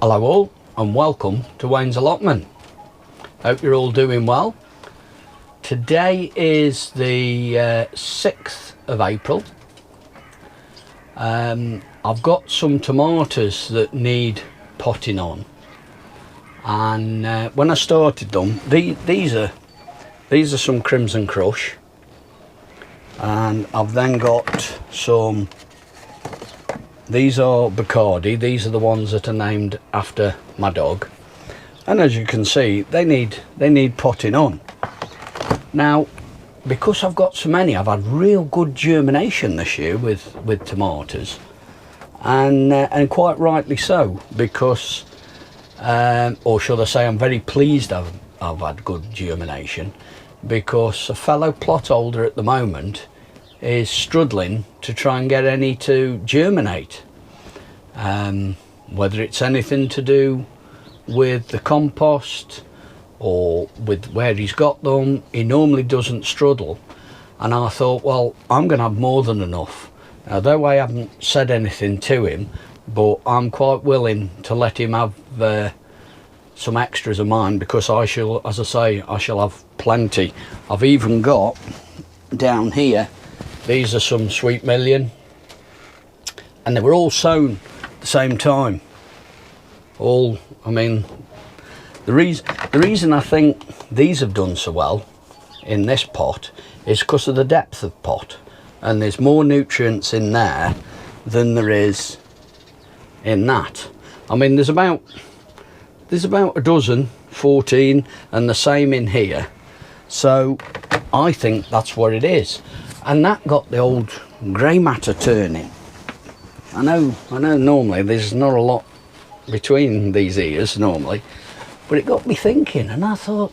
Hello all and welcome to Wayne's Allotment. Hope you're all doing well. Today is the 6th of April. I've got some tomatoes that need potting on, and when I started them, these are some Crimson Crush, and I've then got some. These are Bacardi. These are the ones that are named after my dog, and as you can see, they need potting on. Now, because I've got so many, I've had real good germination this year with tomatoes, and quite rightly so, because or should I say, I'm very pleased I've had good germination, because a fellow plot holder at the moment is struggling to try and get any to germinate. Whether it's anything to do with the compost or with where he's got them, he normally doesn't struggle. And I thought, well, I'm going to have more than enough. Now, though I haven't said anything to him, but I'm quite willing to let him have some extras of mine, because I shall, as I say, I shall have plenty. I've even got down here, these are some Sweet Million, and they were all sown at the same time. All, I mean, the reason I think these have done so well in this pot is because of the depth of pot, and there's more nutrients in there than there is in that. I mean, there's about a dozen, 14, and the same in here, so I think that's what it is. And that got the old grey matter turning. I know normally there's not a lot between these ears normally, but it got me thinking, and I thought,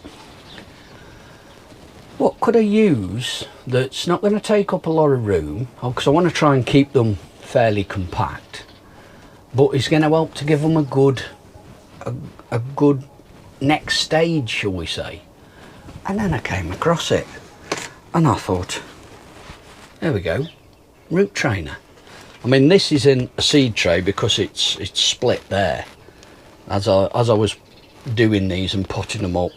what could I use that's not going to take up a lot of room, because I want to try and keep them fairly compact, but it's going to help to give them a good next stage, shall we say. And then I came across it, and I thought, there we go, root trainer. I mean, this is in a seed tray because it's split there. As I was doing these and potting them up,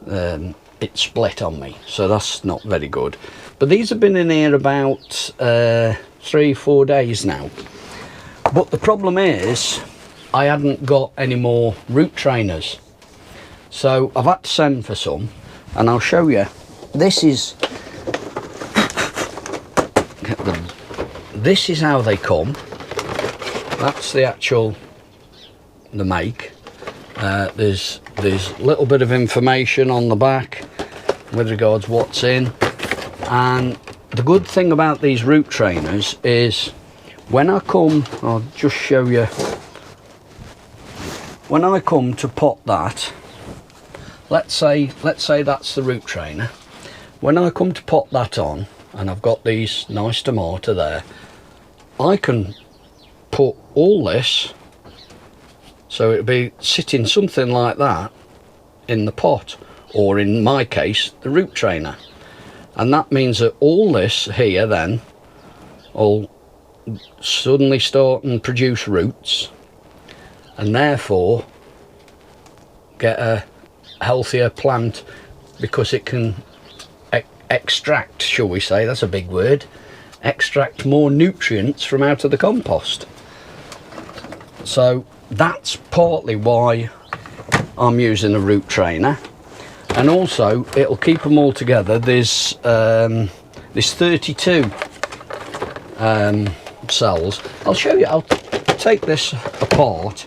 it split on me, so that's not very good. But these have been in here about 3-4 days now. But the problem is, I hadn't got any more root trainers, so I've had to send for some, and I'll show you. This is how they come. That's the make. There's a little bit of information on the back with regards what's in. And the good thing about these root trainers is, when I come, I'll just show you, when I come to pot that, let's say that's the root trainer. When I come to pot that on, and I've got these nice tomato there, I can put all this, so it'll be sitting something like that in the pot, or in my case the root trainer, and that means that all this here then will suddenly start and produce roots, and therefore get a healthier plant, because it can extract, shall we say, that's a big word, extract more nutrients from out of the compost. So that's partly why I'm using a root trainer, and also it'll keep them all together. There's 32 cells. I'll show you. I'll take this apart.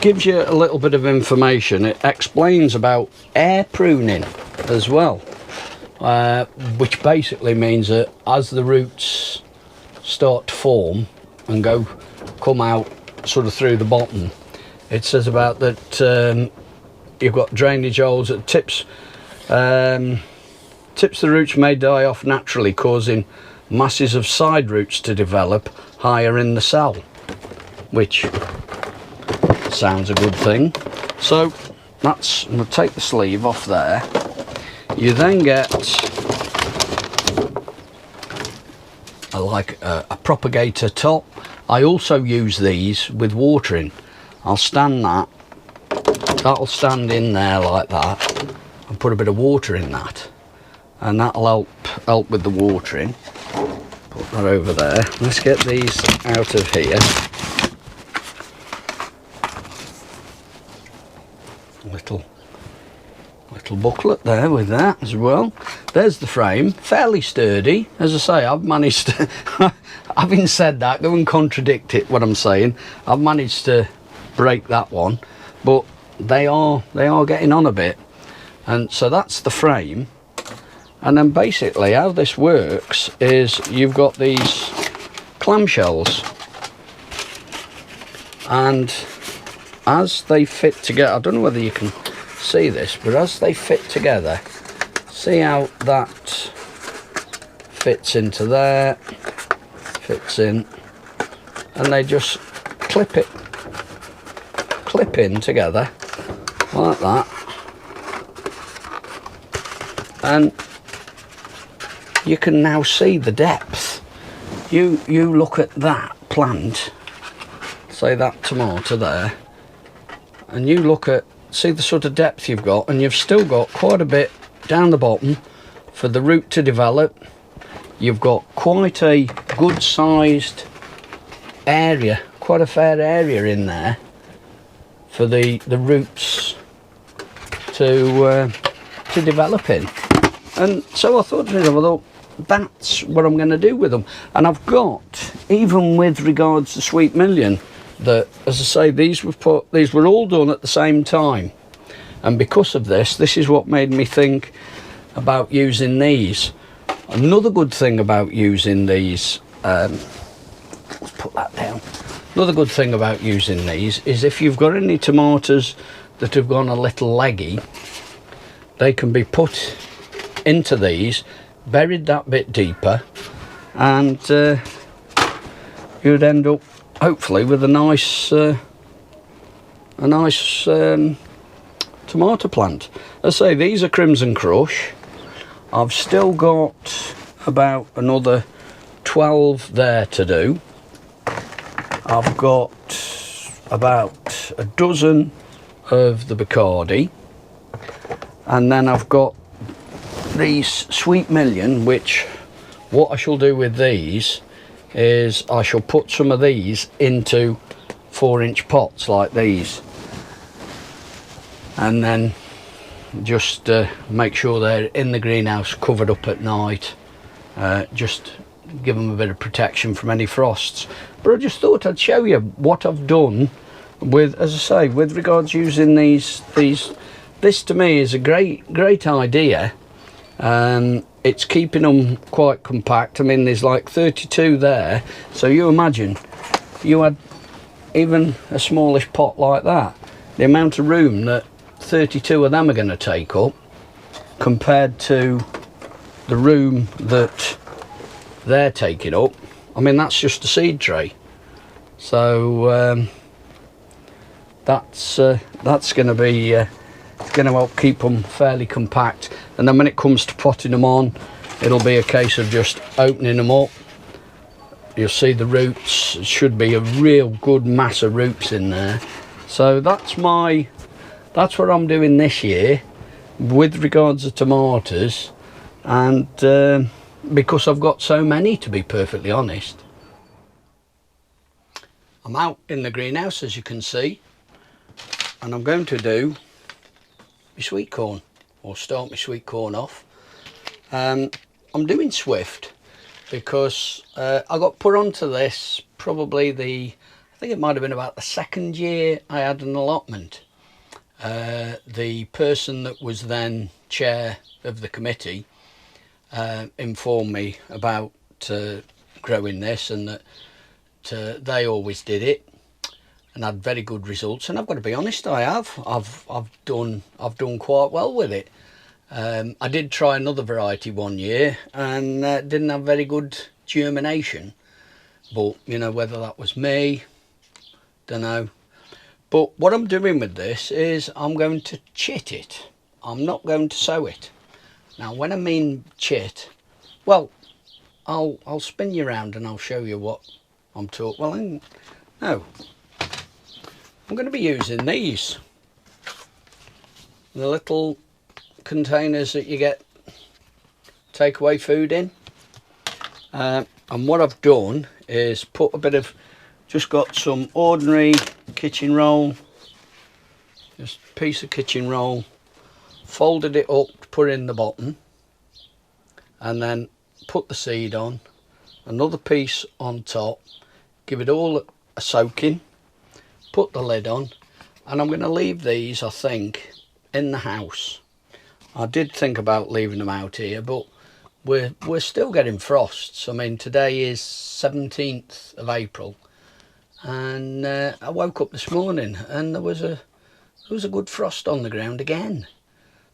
Gives you a little bit of information. It explains about air pruning as well, which basically means that as the roots start to form and come out sort of through the bottom, it says about that you've got drainage holes that tips the roots may die off naturally, causing masses of side roots to develop higher in the cell, which sounds a good thing. So that's, I'm going to take the sleeve off there. You then get a propagator top. I also use these with watering. I'll stand that. That'll stand in there like that, and put a bit of water in that, and that'll help with the watering. Put that over there. Let's get these out of here. Little booklet there with that as well. There's the frame, fairly sturdy. As I say, I've managed to having said that, go and contradict it what I'm saying. I've managed to break that one, but they are getting on a bit. And so that's the frame. And then basically how this works is you've got these clamshells, and as they fit together, I don't know whether you can see this, but as they fit together, see how that fits into there, fits in, and they just clip in together like that, and you can now see the depth. You look at that plant, say that tomato there, and you look at, see the sort of depth you've got, and you've still got quite a bit down the bottom for the root to develop. You've got quite a good sized area, quite a fair area in there for the roots to develop in. And so I thought to myself, well, that's what I'm going to do with them. And I've got, even with regards to Sweet Million, that, as I say, these were all done at the same time, and because of this is what made me think about using these. Another good thing about using these, let's put that down. Another good thing about using these is if you've got any tomatoes that have gone a little leggy, they can be put into these, buried that bit deeper, and you'd end up hopefully with a nice tomato plant. As I say, these are Crimson Crush. I've still got about another 12 there to do. I've got about a dozen of the Bacardi, and then I've got these Sweet Million, which what I shall do with these is I shall put some of these into 4-inch pots like these, and then just make sure they're in the greenhouse covered up at night, just give them a bit of protection from any frosts. But I just thought I'd show you what I've done with, as I say, with regards using these. This to me is a great idea. It's keeping them quite compact. I mean, there's like 32 there, so you imagine you had even a smallish pot like that, the amount of room that 32 of them are going to take up compared to the room that they're taking up. I mean, that's just a seed tray, so that's going to be it's going to help keep them fairly compact. And then when it comes to potting them on, it'll be a case of just opening them up. You'll see the roots. It should be a real good mass of roots in there. So that's what I'm doing this year with regards to tomatoes, and because I've got so many, to be perfectly honest. I'm out in the greenhouse, as you can see, and I'm going to do my sweet corn, or start my sweet corn off. I'm doing Swift because I got put onto this probably I think it might have been about the second year I had an allotment. The person that was then chair of the committee informed me about growing this, and that they always did it and had very good results. And I've got to be honest, I've done quite well with it. I did try another variety one year and didn't have very good germination, but you know, whether that was me, don't know. But what I'm doing with this is I'm going to chit it. I'm not going to sow it. Now, when I mean chit, well, I'll spin you around and I'll show you what I'm talking. Well, no. I'm going to be using these, the little containers that you get takeaway food in. And what I've done is put a bit of, just got some ordinary kitchen roll, just a piece of kitchen roll, folded it up to put it in the bottom, and then put the seed on, another piece on top, give it all a soaking, put the lid on, and I'm going to leave these, I think, in the house. I did think about leaving them out here, but we're still getting frosts. I mean, today is 17th of April, and I woke up this morning and there was a good frost on the ground again.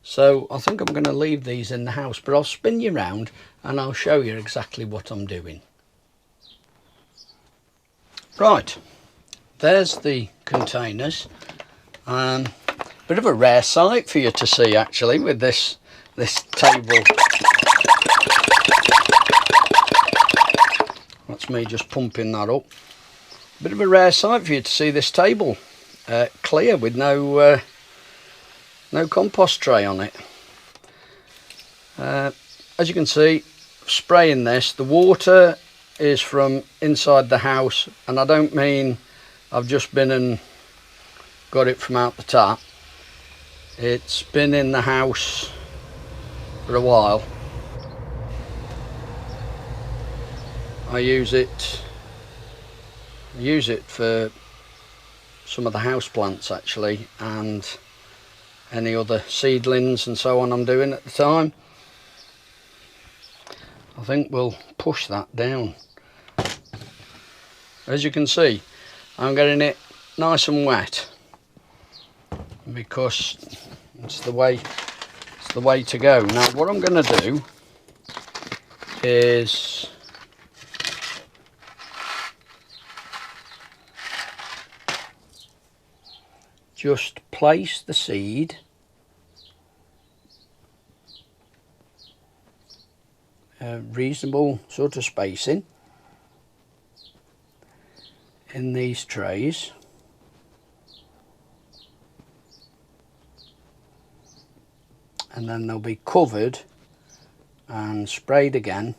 So I think I'm going to leave these in the house, but I'll spin you round and I'll show you exactly what I'm doing. Right, there's the containers. Bit of a rare sight for you to see, actually, with this table. That's me just pumping that up. Bit of a rare sight for you to see this table clear with no compost tray on it. As you can see, spraying this, the water is from inside the house, and I don't mean I've just been and got it from out the tap. It's been in the house for a while. I use it for some of the house plants, actually, and any other seedlings and so on I'm doing at the time. I think we'll push that down. As you can see, I'm getting it nice and wet because it's the way to go. Now what I'm going to do is just place the seed reasonable sort of spacing in these trays, and then they'll be covered and sprayed again.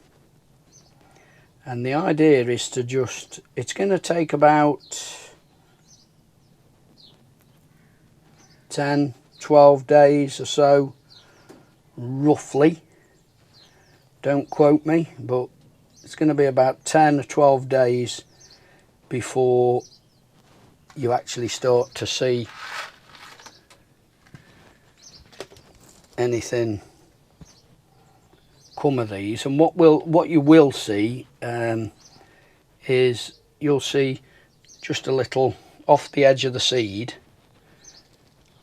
And the idea is to just, it's going to take about 10-12 days or so, roughly. Don't quote me, but it's going to be about 10 or 12 days before you actually start to see anything come of these. And what you will see is you'll see just a little off the edge of the seed.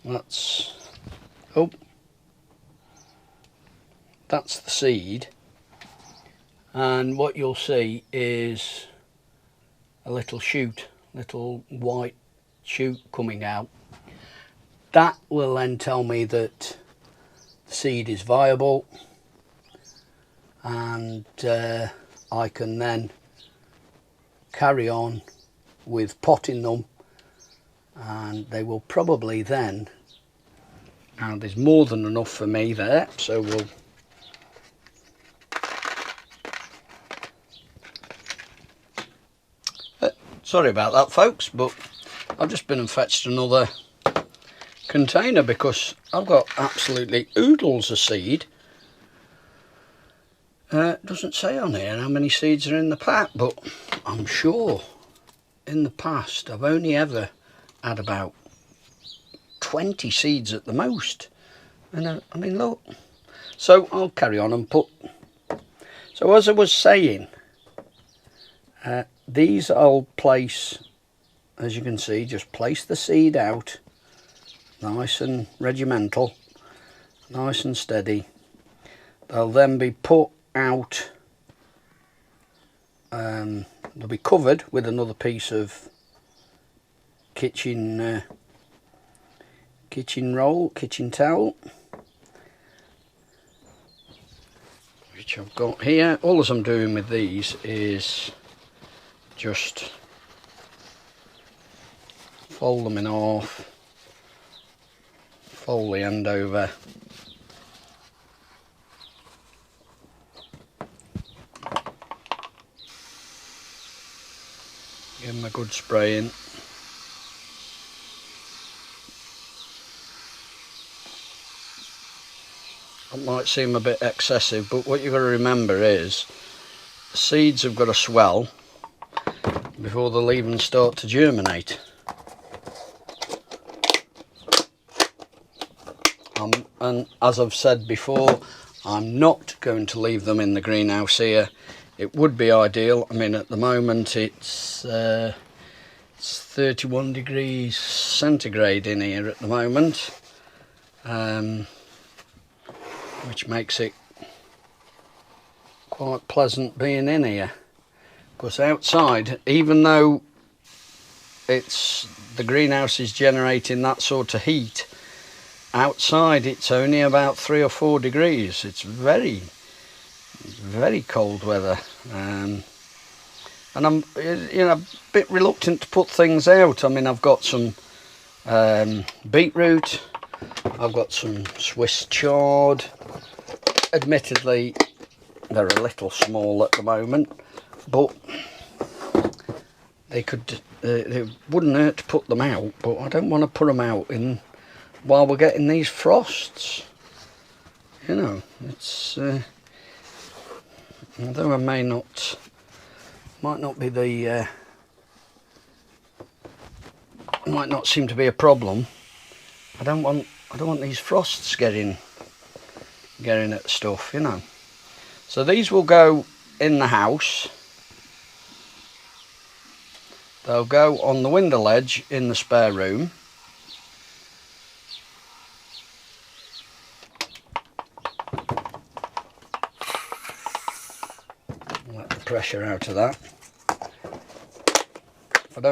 That's the seed, and what you'll see is a little shoot, little white shoot coming out. That will then tell me that the seed is viable, and I can then carry on with potting them, and they will probably then, now there's more than enough for me there, so we'll sorry about that, folks, but I've just been and fetched another container because I've got absolutely oodles of seed. It doesn't say on here how many seeds are in the pack, but I'm sure in the past I've only ever had about 20 seeds at the most. And I mean, look. So I'll carry on and put. So as I was saying, these I'll place, as you can see, just place the seed out nice and regimental, nice and steady. They'll then be put out, they'll be covered with another piece of kitchen roll, kitchen towel, which I've got here. All I'm doing with these is just fold them in half, fold the end over, give them a good spray in. It might seem a bit excessive, but what you've got to remember is the seeds have got to swell before they'll even start to germinate. And as I've said before, I'm not going to leave them in the greenhouse here. It would be ideal. I mean, at the moment it's 31 degrees centigrade in here at the moment, which makes it quite pleasant being in here. Because outside, even though the greenhouse is generating that sort of heat, outside it's only about 3 or 4 degrees. It's very cold weather, and I'm a bit reluctant to put things out. I mean, I've got some beetroot, I've got some Swiss chard. Admittedly, they're a little small at the moment, but they wouldn't hurt to put them out. But I don't want to put them out while we're getting these frosts. You know, it's although I might not be might not seem to be a problem. I don't want these frosts getting at stuff, you know. So these will go in the house. They'll go on the window ledge in the spare room. Let the pressure out of that. If I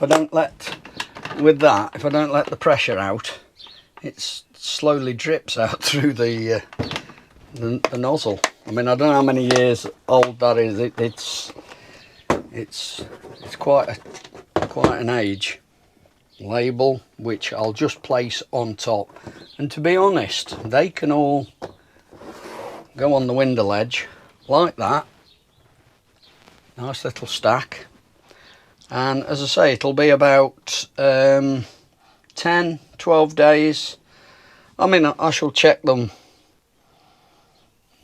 don't let the pressure out, it slowly drips out through the nozzle. I mean, I don't know how many years old that is. It's quite an age label, which I'll just place on top. And to be honest, they can all go on the window ledge like that. Nice little stack. And as I say, it'll be about 10-12 days. I mean, I shall check them,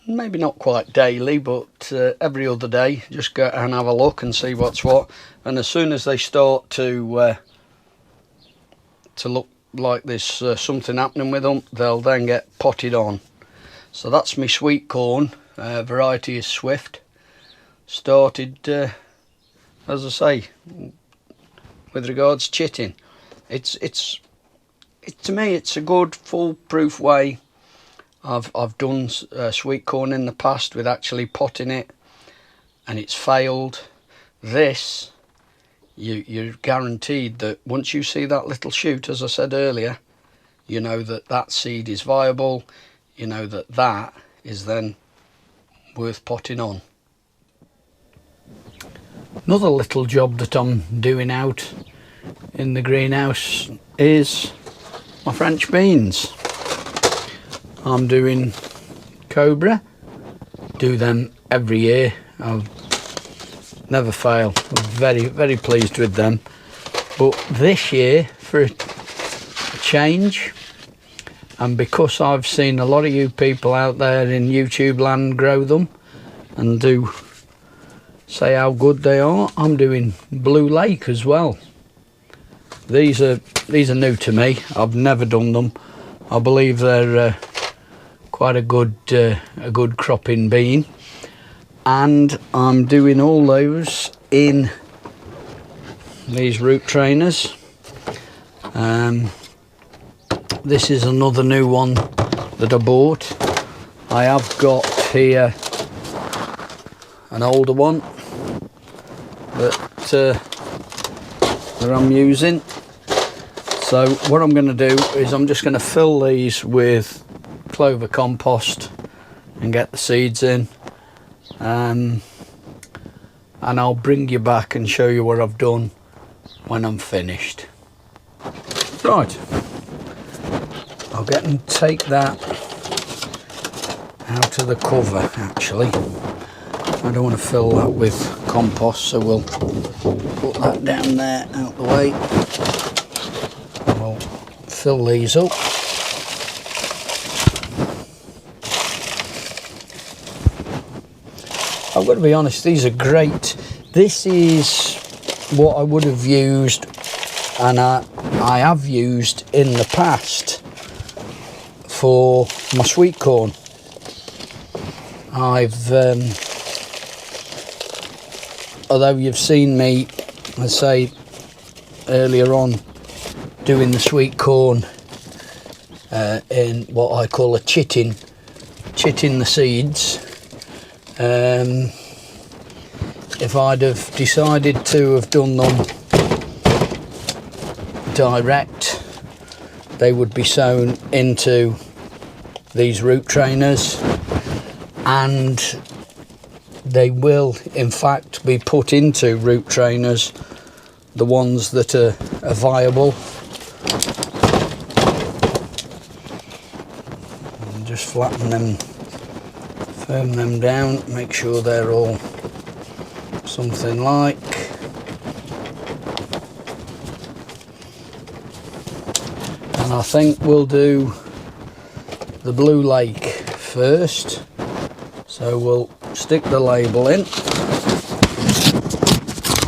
maybe not quite daily, but every other day. Just go and have a look and see what's what. And as soon as they start to look like there's something happening with them, they'll then get potted on. So that's my sweet corn. Variety is Swift. Started, as I say, with regards chitting. To me, it's a good foolproof way. I've done sweet corn in the past with actually potting it, and it's failed. This, you're guaranteed that once you see that little shoot, as I said earlier, you know that seed is viable. You know that is then worth potting on. Another little job that I'm doing out in the greenhouse is my French beans. I'm doing Cobra, do them every year. I've never fail. I'm very pleased with them. But this year, for a change, and because I've seen a lot of you people out there in YouTube land grow them and do say how good they are, I'm doing Blue Lake as well. These are new to me. I've never done them. I believe they're quite a good cropping bean, and I'm doing all those in these root trainers. This is another new one that I bought. I have got here an older one that I'm using. So what I'm going to do is I'm just going to fill these with clover compost and get the seeds in, and I'll bring you back and show you what I've done when I'm finished. Right, I'll get and take that out of the cover actually. I don't want to fill that with compost, so we'll put that down there out the way. We'll fill these up. I've got to be honest, these are great. This is what I would have used, and I have used in the past for my sweet corn. I've although you've seen me, I say earlier on, doing the sweet corn in what I call a chitting the seeds. If I'd have decided to have done them direct, they would be sown into these root trainers, and they will in fact be put into root trainers, the ones that are viable. And just flatten them, firm them down, make sure they're all something like. And I think we'll do the Blue Lake first, so we'll stick the label in.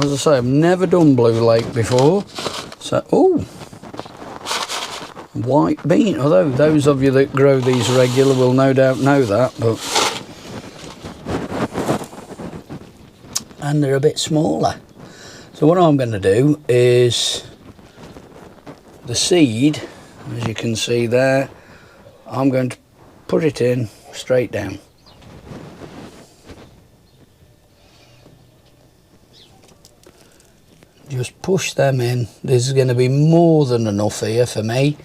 As I say, I've never done Blue Lake before, so oh, white bean, although those of you that grow these regular will no doubt know that, but and they're a bit smaller. So what I'm going to do is the seed, as you can see there, I'm going to put it in straight down. Just push them in. There's going to be more than enough here for me.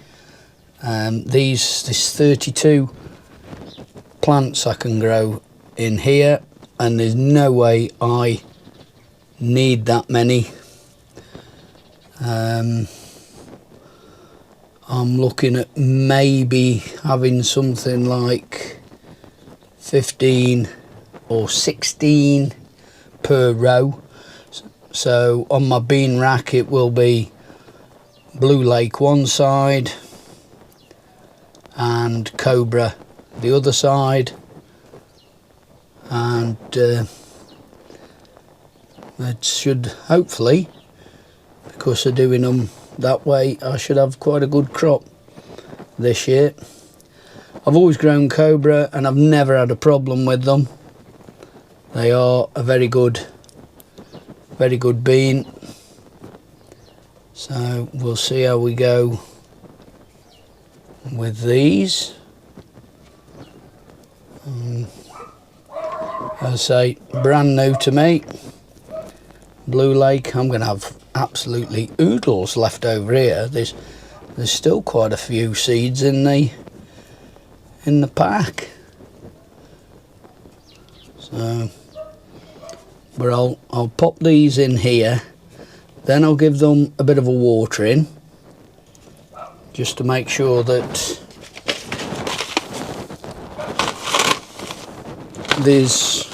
This 32 plants I can grow in here, and there's no way I need that many. I'm looking at maybe having something like 15 or 16 per row. So on my bean rack it will be Blue Lake one side and Cobra the other side, and that should hopefully, because of doing them that way, I should have quite a good crop this year. I've always grown Cobra and I've never had a problem with them. They are a very good bean. So we'll see how we go with these. As I say, brand new to me. Blue Lake, I'm going to have absolutely oodles left over here. There's still quite a few seeds in the pack. So, but I'll pop these in here, then I'll give them a bit of a watering, just to make sure that there's,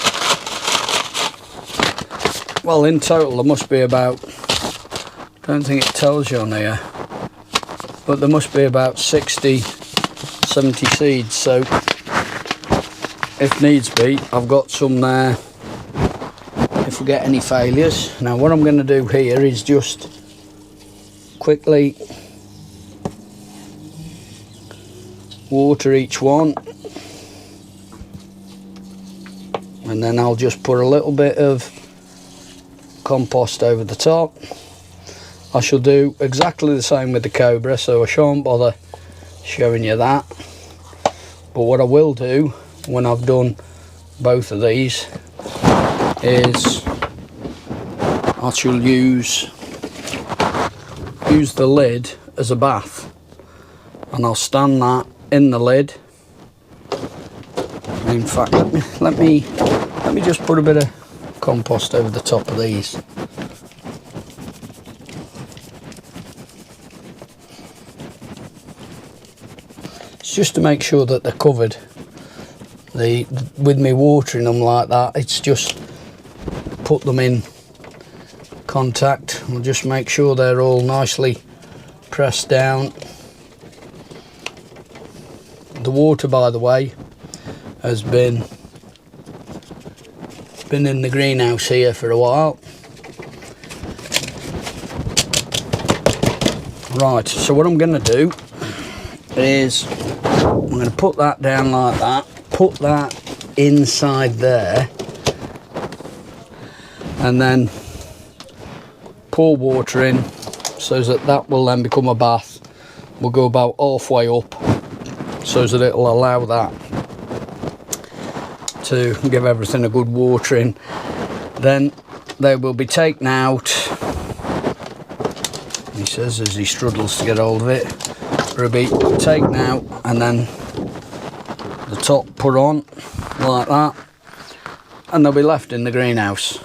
well, in total there must be about, I don't think it tells you on here, but there must be about 60-70 seeds, so if needs be I've got some there if we get any failures. Now what I'm going to do here is just quickly water each one, and then I'll just put a little bit of compost over the top. I shall do exactly the same with the Cobra, so I shan't bother showing you that, but what I will do when I've done both of these is I shall use the lid as a bath, and I'll stand that in the lid. In fact, let me just put a bit of compost over the top of these. It's just to make sure that they're covered. With me watering them like that, it's just put them in contact. We'll just make sure they're all nicely pressed down. The water, by the way, has been in the greenhouse here for a while. Right, so what I'm going to do is I'm going to put that down like that, put that inside there, and then pour water in so that will then become a bath. We'll go about halfway up so that it'll allow that to give everything a good watering. Then they will be taken out, he says as he struggles to get hold of it. They'll be taken out and then the top put on like that, and they'll be left in the greenhouse.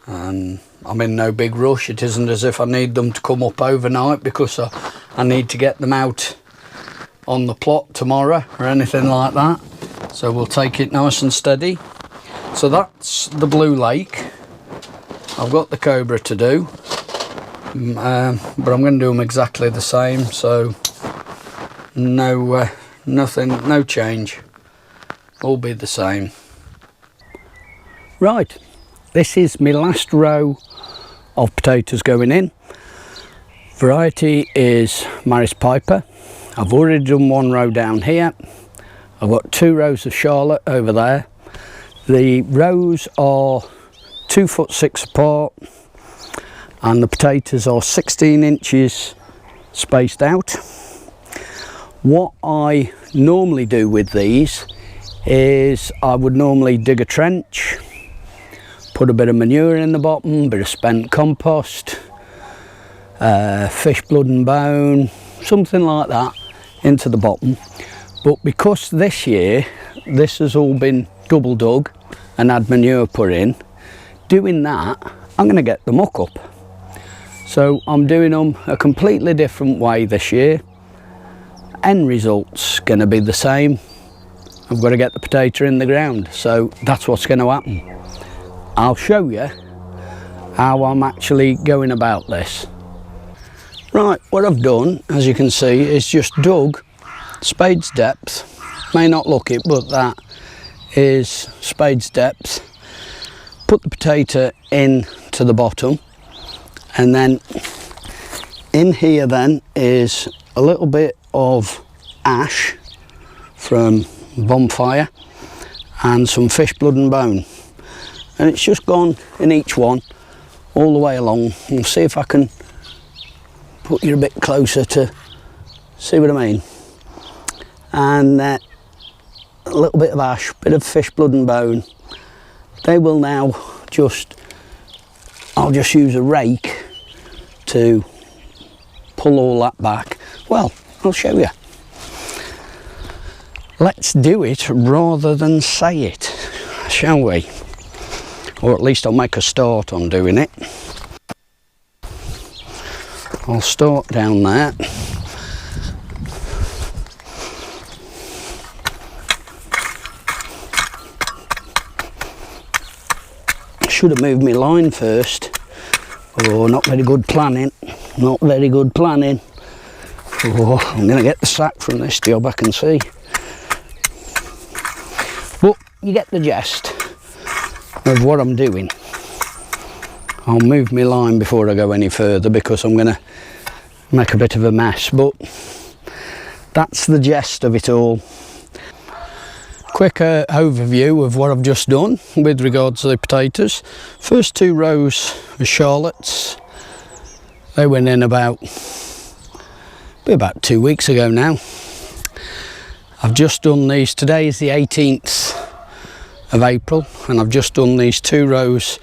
And I'm in no big rush. It isn't as if I need them to come up overnight because I need to get them out on the plot tomorrow or anything like that. So we'll take it nice and steady. So that's the Blue Lake. I've got the Cobra to do, but I'm going to do them exactly the same. So nothing, no change. All be the same. Right, this is my last row of potatoes going in. Variety is Maris Piper. I've already done one row down here. I've got 2 rows of Charlotte over there. The rows are 2'6" apart, and the potatoes are 16 inches spaced out. What I normally do with these is I would normally dig a trench, put a bit of manure in the bottom, a bit of spent compost, fish blood and bone, something like that into the bottom. But because this year this has all been double dug and had manure put in, doing that I'm going to get the muck up. So I'm doing them a completely different way this year. End result's going to be the same. I've got to get the potato in the ground, so that's what's going to happen. I'll show you how I'm actually going about this. Right, what I've done, as you can see, is just dug spade's depth. May not look it, but that is spade's depth. Put the potato in to the bottom, and then in here then is a little bit of ash from bonfire and some fish blood and bone, and it's just gone in each one all the way along. We'll see if I can put you a bit closer to see what I mean. And a little bit of ash, bit of fish blood and bone. They will now I'll just use a rake to pull all that back. Well, I'll show you. Let's do it rather than say it, shall we? Or at least I'll make a start on doing it. I'll start down there. Should have moved my line first. Oh, not very good planning. Not very good planning. Oh, I'm going to get the sack from this job, I can see. But you get the gist of what I'm doing. I'll move my line before I go any further because I'm going to make a bit of a mess, but that's the gist of it all. Quick overview of what I've just done with regards to the potatoes. First 2 rows of Charlottes, they went in about 2 weeks ago now. I've just done these. Today is the 18th of April, and I've just done these 2 rows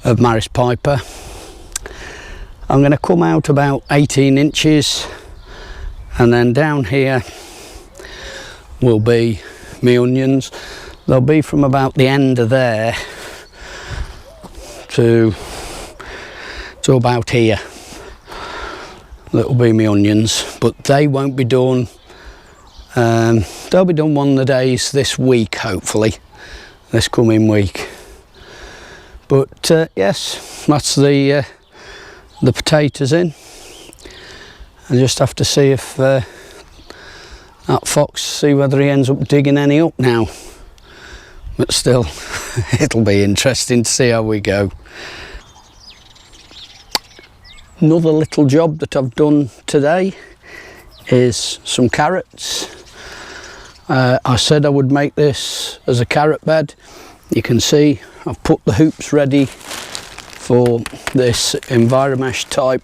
of Maris Piper. I'm going to come out about 18 inches, and then down here will be my onions. They'll be from about the end of there to about here. That'll be my onions, but they won't be done They'll be done one of the days this week, hopefully, this coming week. But yes, that's the potatoes in. I just have to see if that fox, see whether he ends up digging any up now. But still, it'll be interesting to see how we go. Another little job that I've done today is some carrots. I said I would make this as a carrot bed. You can see I've put the hoops ready for this Enviromesh type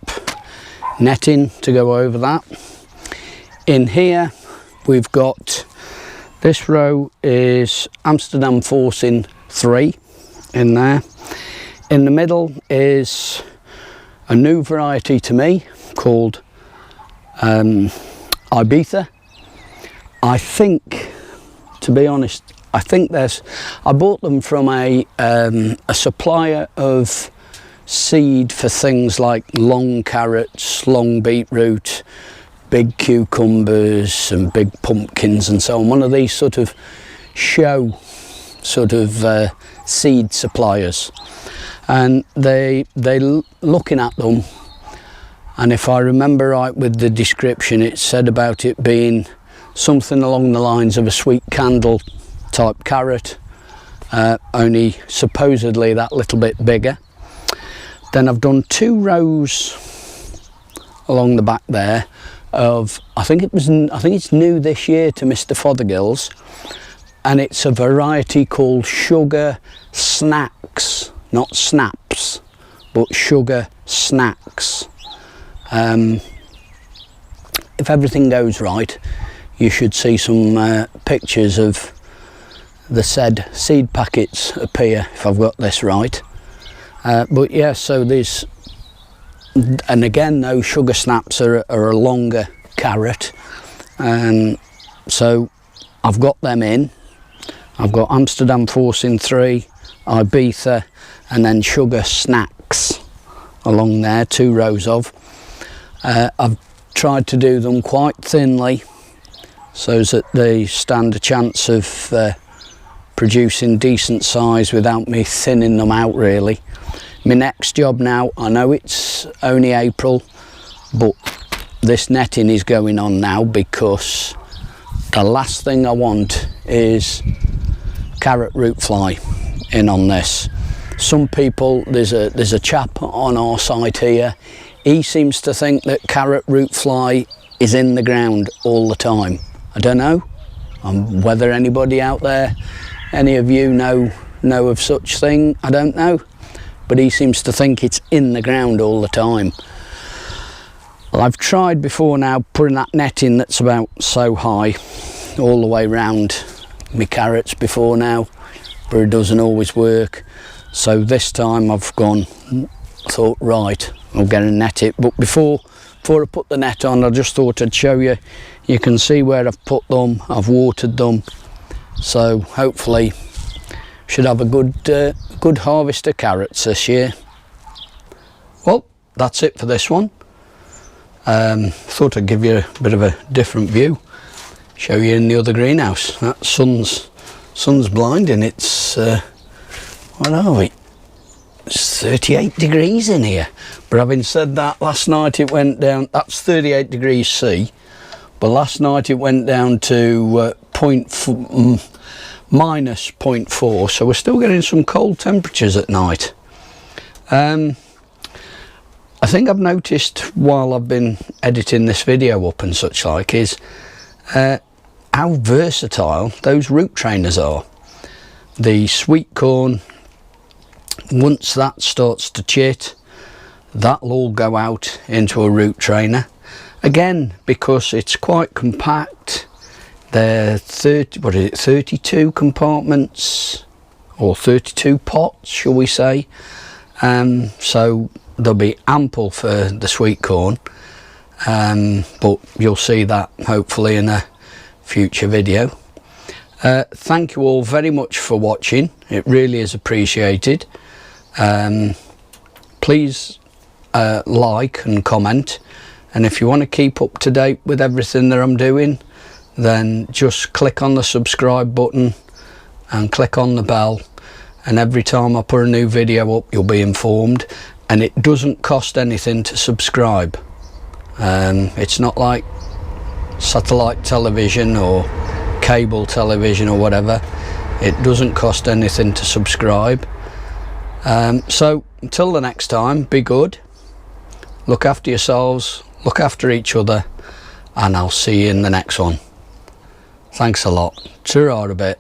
netting to go over that. In here we've got, this row is Amsterdam Forcing 3 in there. In the middle is a new variety to me called Ibiza. I think, to be honest, I bought them from a supplier of seed for things like long carrots, long beetroot, big cucumbers and big pumpkins and so on. One of these sort of show seed suppliers, and they looking at them, and if I remember right with the description, it said about it being something along the lines of a sweet candle type carrot, only supposedly that little bit bigger. Then I've done 2 rows along the back there of, I think it's new this year to Mr. Fothergill's, and it's a variety called Sugar Snacks, not Snaps, but Sugar Snacks. If everything goes right, you should see some pictures of the said seed packets appear, if I've got this right. But yeah, so there's, and again, those Sugar Snaps are a longer carrot, so I've got them in. I've got Amsterdam Forcing 3, Ibiza, and then Sugar Snacks along there, 2 rows of. I've tried to do them quite thinly so that they stand a chance of producing decent size without me thinning them out really. My next job now, I know it's only April, but this netting is going on now because the last thing I want is carrot root fly in on this. Some people, there's a chap on our site here, he seems to think that carrot root fly is in the ground all the time. I don't know whether anybody out there, any of you know of such thing, I don't know, but he seems to think it's in the ground all the time. Well, I've tried before now putting that netting that's about so high all the way round my carrots before now, but it doesn't always work. So this time I've thought right, I'm going to net it. But before I put the net on, I just thought I'd show you. You can see where I've put them, I've watered them, so hopefully should have a good harvest of carrots this year. Well, that's it for this one. Thought I'd give you a bit of a different view, show you in the other greenhouse. That sun's blinding. It's what are we? It's 38 degrees in here. But having said that, last night it went down, that's 38 degrees C, but last night it went down to minus 0.4, so we're still getting some cold temperatures at night. I think I've noticed while I've been editing this video up and such like is how versatile those root trainers are. The sweet corn, once that starts to chit, that'll all go out into a root trainer. Again, because it's quite compact, they're 32 compartments, or 32 pots, shall we say. So there'll be ample for the sweet corn, but you'll see that hopefully in a future video. Thank you all very much for watching, it really is appreciated. Please like and comment, and if you want to keep up to date with everything that I'm doing, then just click on the subscribe button and click on the bell, and every time I put a new video up you'll be informed. And it doesn't cost anything to subscribe. It's not like satellite television or cable television or whatever. It doesn't cost anything to subscribe. So until the next time, be good, look after yourselves, look after each other, and I'll see you in the next one. Thanks a lot. Ta-ra a bit.